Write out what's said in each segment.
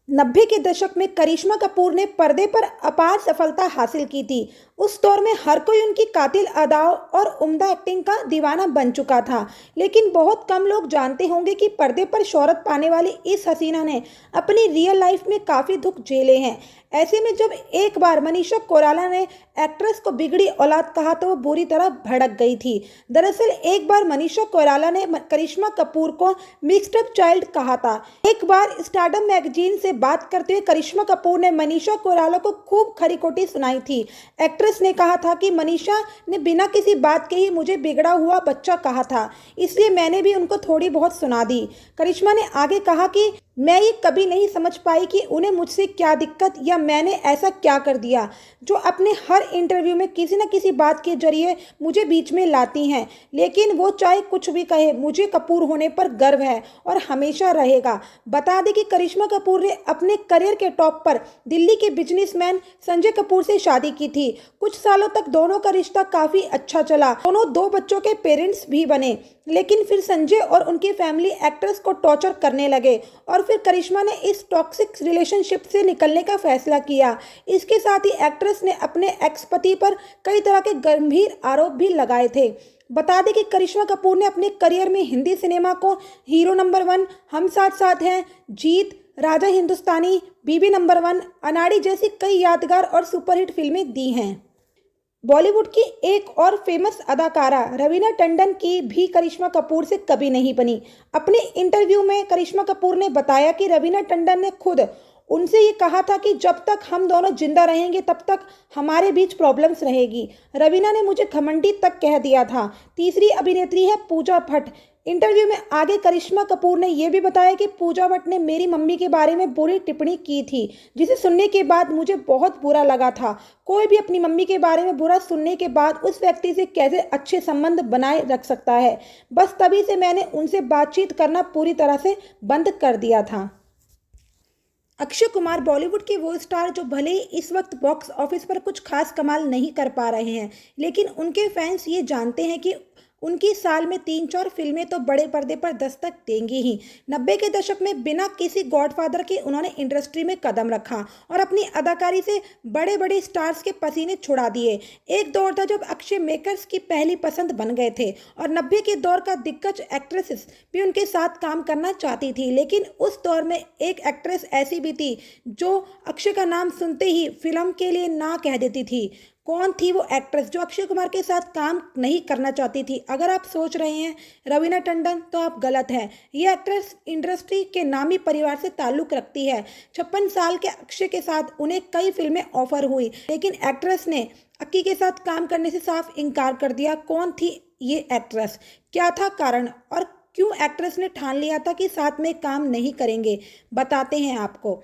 90 के दशक में करिश्मा कपूर ने पर्दे पर अपार सफलता हासिल की थी। उस दौर में हर कोई उनकी कातिल अदाओं और उम्दा एक्टिंग का दीवाना बन चुका था। लेकिन बहुत कम लोग जानते होंगे कि पर्दे पर शोहरत पाने वाली इस हसीना ने अपनी रियल लाइफ में काफ़ी दुख झेले हैं। ऐसे में जब एक बार मनीषा कोइराला ने एक्ट्रेस को बिगड़ी औलाद कहा तो वो बुरी तरह भड़क गई थी। दरअसल एक बार मनीषा कोइराला ने करिश्मा कपूर को मिक्स्ड अप चाइल्ड कहा था। एक बार स्टारडम मैगजीन से बात करते हुए करिश्मा कपूर ने मनीषा कोइराला को खूब खरी खोटी सुनाई थी। एक्ट्रेस ने कहा था कि मनीषा ने बिना किसी बात के ही मुझे बिगड़ा हुआ बच्चा कहा था, इसलिए मैंने भी उनको थोड़ी बहुत सुना दी। करिश्मा ने आगे कहा कि मैं ये कभी नहीं समझ पाई कि उन्हें मुझसे क्या दिक्कत या मैंने ऐसा क्या कर दिया जो अपने हर इंटरव्यू में किसी न किसी बात के जरिए मुझे बीच में लाती हैं। लेकिन वो चाहे कुछ भी कहे, मुझे कपूर होने पर गर्व है और हमेशा रहेगा। बता दें कि करिश्मा कपूर ने अपने करियर के टॉप पर दिल्ली के बिजनेसमैन संजय कपूर से शादी की थी। कुछ सालों तक दोनों का रिश्ता काफ़ी अच्छा चला, दोनों 2 बच्चों के पेरेंट्स भी बने। लेकिन फिर संजय और उनकी फैमिली एक्ट्रेस को टॉर्चर करने लगे और फिर करिश्मा ने इस टॉक्सिक रिलेशनशिप से निकलने का फैसला किया। इसके साथ ही एक्ट्रेस ने अपने एक्स पति पर कई तरह के गंभीर आरोप भी लगाए थे। बता दें कि करिश्मा कपूर ने अपने करियर में हिंदी सिनेमा को हीरो नंबर 1, हम साथ साथ हैं, जीत, राजा हिंदुस्तानी, बीबी नंबर 1, अनाड़ी जैसी कई यादगार और सुपरहिट फिल्में दी हैं। बॉलीवुड की एक और फेमस अदाकारा रवीना टंडन की भी करिश्मा कपूर से कभी नहीं बनी। अपने इंटरव्यू में करिश्मा कपूर ने बताया कि रवीना टंडन ने खुद उनसे ये कहा था कि जब तक हम दोनों जिंदा रहेंगे तब तक हमारे बीच प्रॉब्लम्स रहेगी। रवीना ने मुझे घमंडी तक कह दिया था। तीसरी अभिनेत्री है पूजा भट्ट। इंटरव्यू में आगे करिश्मा कपूर ने यह भी बताया कि पूजा भट्ट ने मेरी मम्मी के बारे में बुरी टिप्पणी की थी, जिसे सुनने के बाद मुझे बहुत बुरा लगा था। कोई भी अपनी मम्मी के बारे में बुरा सुनने के बाद उस व्यक्ति से कैसे अच्छे संबंध बनाए रख सकता है। बस तभी से मैंने उनसे बातचीत करना पूरी तरह से बंद कर दिया था। अक्षय कुमार बॉलीवुड के वो स्टार जो भले ही इस वक्त बॉक्स ऑफिस पर कुछ खास कमाल नहीं कर पा रहे हैं, लेकिन उनके फैंस ये जानते हैं कि उनकी साल में 3-4 फिल्में तो बड़े पर्दे पर दस्तक देंगी ही। 90 के दशक में बिना किसी गॉडफादर के उन्होंने इंडस्ट्री में कदम रखा और अपनी अदाकारी से बड़े बड़े स्टार्स के पसीने छुड़ा दिए। एक दौर था जब अक्षय मेकर्स की पहली पसंद बन गए थे और 90 के दौर का दिग्गज एक्ट्रेसेस भी उनके साथ काम करना चाहती थी। लेकिन उस दौर में एक एक्ट्रेस ऐसी भी थी जो अक्षय का नाम सुनते ही फिल्म के लिए ना कह देती थी। कौन थी वो एक्ट्रेस जो अक्षय कुमार के साथ काम नहीं करना चाहती थी? अगर आप सोच रहे हैं रवीना टंडन, तो आप गलत हैं। ये एक्ट्रेस इंडस्ट्री के नामी परिवार से ताल्लुक रखती है। 56 साल के अक्षय के साथ उन्हें कई फिल्में ऑफर हुई, लेकिन एक्ट्रेस ने अक्की के साथ काम करने से साफ इनकार कर दिया। कौन थी ये एक्ट्रेस, क्या था कारण और क्यों एक्ट्रेस ने ठान लिया था कि साथ में काम नहीं करेंगे? बताते हैं आपको।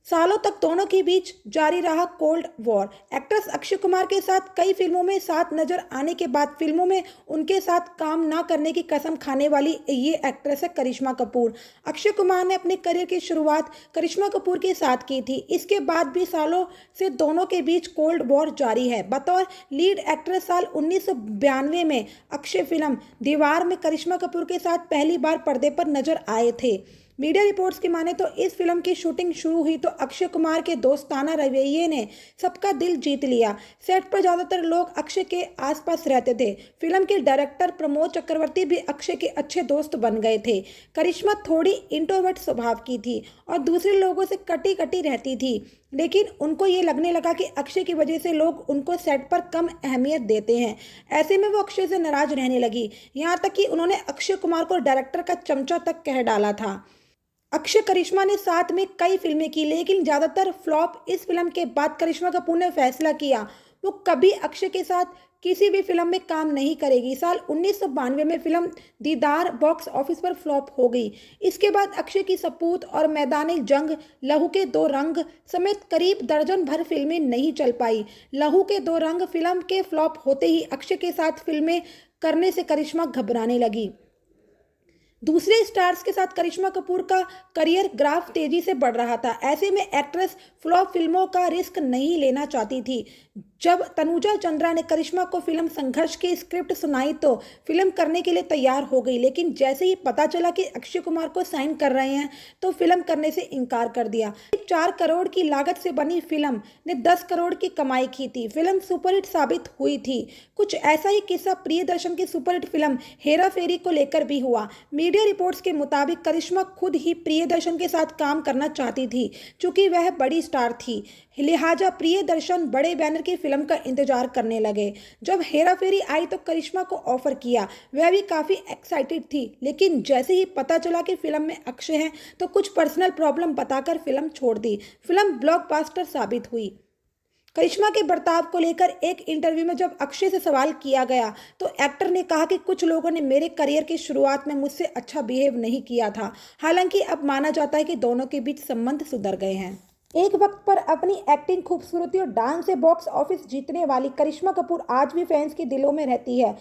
सालों तक दोनों के बीच जारी रहा cold war. Actress Akshay Kumar के साथ कई फिल्मों में साथ नजर आने के बाद फिल्मों में उनके साथ काम ना करने की कसम खाने वाली ये एक्ट्रेस है करिश्मा कपूर। अक्षय कुमार ने अपने करियर की शुरुआत करिश्मा कपूर के साथ की थी। इसके बाद भी सालों से दोनों के बीच कोल्ड वॉर जारी है। बतौर लीड एक्ट्रेस साल 1992 में अक्षय फिल्म दीवार में करिश्मा कपूर के साथ पहली बार पर्दे पर नजर आए थे। मीडिया रिपोर्ट्स की माने तो इस फिल्म की शूटिंग शुरू हुई तो अक्षय कुमार के दोस्ताना रवैये ने सबका दिल जीत लिया। सेट पर ज़्यादातर लोग अक्षय के आसपास रहते थे। फिल्म के डायरेक्टर प्रमोद चक्रवर्ती भी अक्षय के अच्छे दोस्त बन गए थे। करिश्मा थोड़ी इंट्रोवर्ट स्वभाव की थी और दूसरे लोगों से कटी कटी रहती थी, लेकिन उनको ये लगने लगा कि अक्षय की वजह से लोग उनको सेट पर कम अहमियत देते हैं। ऐसे में वो अक्षय से नाराज रहने लगी, यहाँ तक कि उन्होंने अक्षय कुमार को डायरेक्टर का चमचा तक कह डाला था। अक्षय करिश्मा ने साथ में कई फिल्में की, लेकिन ज़्यादातर फ्लॉप। इस फिल्म के बाद करिश्मा कपूर ने फैसला किया वो कभी अक्षय के साथ किसी भी फिल्म में काम नहीं करेगी। साल 1992 में फिल्म दीदार बॉक्स ऑफिस पर फ्लॉप हो गई। इसके बाद अक्षय की सपूत और मैदानी जंग, लहू के 2 रंग समेत करीब दर्जन भर फिल्में नहीं चल पाई। लहू के 2 रंग फिल्म के फ्लॉप होते ही अक्षय के साथ फिल्में करने से करिश्मा घबराने लगी। दूसरे स्टार्स के साथ करिश्मा कपूर का करियर ग्राफ तेजी से बढ़ रहा था। ऐसे में एक्ट्रेस फ्लॉप फिल्मों का रिस्क नहीं लेना चाहती थी। जब तनुजा चंद्रा ने करिश्मा को फिल्म संघर्ष की स्क्रिप्ट सुनाई तो फिल्म करने के लिए तैयार हो गई, लेकिन जैसे ही पता चला कि अक्षय कुमार को साइन कर रहे हैं तो फिल्म करने से इनकार कर दिया। 4 करोड़ की लागत से बनी फिल्म ने 10 करोड़ की कमाई की थी। फिल्म सुपरहिट साबित हुई थी। कुछ ऐसा ही किस्सा प्रियदर्शन की सुपरहिट फिल्म हेरा फेरी को लेकर भी हुआ। मीडिया रिपोर्ट्स के मुताबिक करिश्मा खुद ही प्रियदर्शन के साथ काम करना चाहती थी, चूंकि वह बड़ी स्टार थी, लिहाजा प्रियदर्शन बड़े बैनर की फिल्म का इंतजार करने लगे। जब हेरा फेरी आई तो करिश्मा को ऑफर किया, वह भी काफ़ी एक्साइटेड थी, लेकिन जैसे ही पता चला कि फिल्म में अक्षय हैं तो कुछ पर्सनल प्रॉब्लम बताकर फिल्म छोड़ दी। फिल्म ब्लॉकबस्टर साबित हुई। करिश्मा के बर्ताव को लेकर एक इंटरव्यू में जब अक्षय से सवाल किया गया तो एक्टर ने कहा कि कुछ लोगों ने मेरे करियर की शुरुआत में मुझसे अच्छा बिहेव नहीं किया था। हालांकि अब माना जाता है कि दोनों के बीच संबंध सुधर गए हैं। एक वक्त पर अपनी एक्टिंग, खूबसूरती और डांस से बॉक्स ऑफिस जीतने वाली करिश्मा कपूर आज भी फैंस के दिलों में रहती है।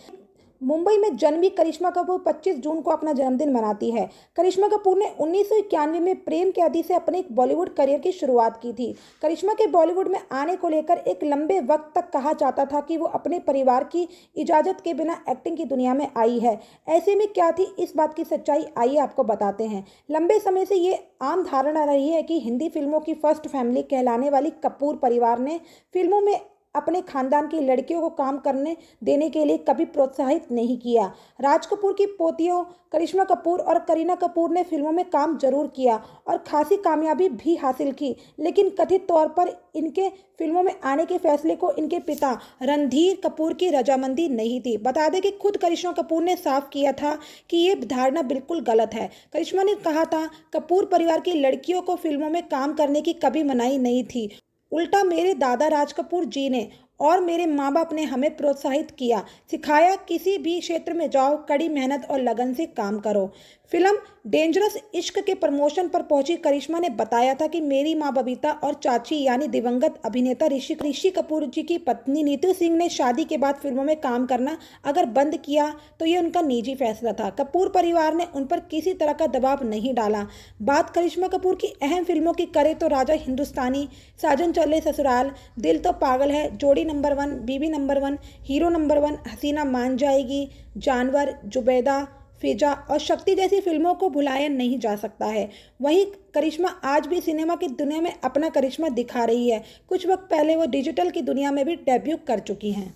मुंबई में जन्मी करिश्मा कपूर 25 जून को अपना जन्मदिन मनाती है। करिश्मा कपूर ने 1991 में प्रेम कैदी से अपने बॉलीवुड करियर की शुरुआत की थी। करिश्मा के बॉलीवुड में आने को लेकर एक लंबे वक्त तक कहा जाता था कि वो अपने परिवार की इजाज़त के बिना एक्टिंग की दुनिया में आई है। ऐसे में क्या थी इस बात की सच्चाई, आइए आपको बताते हैं। लंबे समय से ये आम धारणा रही है कि हिंदी फिल्मों की फर्स्ट फैमिली कहलाने वाली कपूर परिवार ने फिल्मों में अपने खानदान की लड़कियों को काम करने देने के लिए कभी प्रोत्साहित नहीं किया। राज कपूर की पोतियों करिश्मा कपूर और करीना कपूर ने फिल्मों में काम जरूर किया और खासी कामयाबी भी हासिल की, लेकिन कथित तौर पर इनके फिल्मों में आने के फैसले को इनके पिता रणधीर कपूर की रजामंदी नहीं थी। बता दें कि खुद करिश्मा कपूर ने साफ किया था कि ये धारणा बिल्कुल गलत है। करिश्मा ने कहा था, कपूर परिवार की लड़कियों को फिल्मों में काम करने की कभी मनाही नहीं थी। उल्टा मेरे दादा राज कपूर जी ने और मेरे माँ बाप ने हमें प्रोत्साहित किया, सिखाया किसी भी क्षेत्र में जाओ, कड़ी मेहनत और लगन से काम करो। फिल्म डेंजरस इश्क के प्रमोशन पर पहुंची करिश्मा ने बताया था कि मेरी मां बबीता और चाची यानी दिवंगत अभिनेता ऋषि कपूर जी की पत्नी नीतू सिंह ने शादी के बाद फिल्मों में काम करना अगर बंद किया तो ये उनका निजी फैसला था। कपूर परिवार ने उन पर किसी तरह का दबाव नहीं डाला। बात करिश्मा कपूर की अहम फिल्मों की करें तो राजा हिंदुस्तानी, साजन चले ससुराल, दिल तो पागल है, जोड़ी नंबर 1, बीबी नंबर 1, हीरो नंबर 1, हसीना मान जाएगी, जानवर, जुबैदा, फिजा और शक्ति जैसी फिल्मों को भुलाया नहीं जा सकता है। वहीं करिश्मा आज भी सिनेमा की दुनिया में अपना करिश्मा दिखा रही है। कुछ वक्त पहले वो डिजिटल की दुनिया में भी डेब्यू कर चुकी हैं।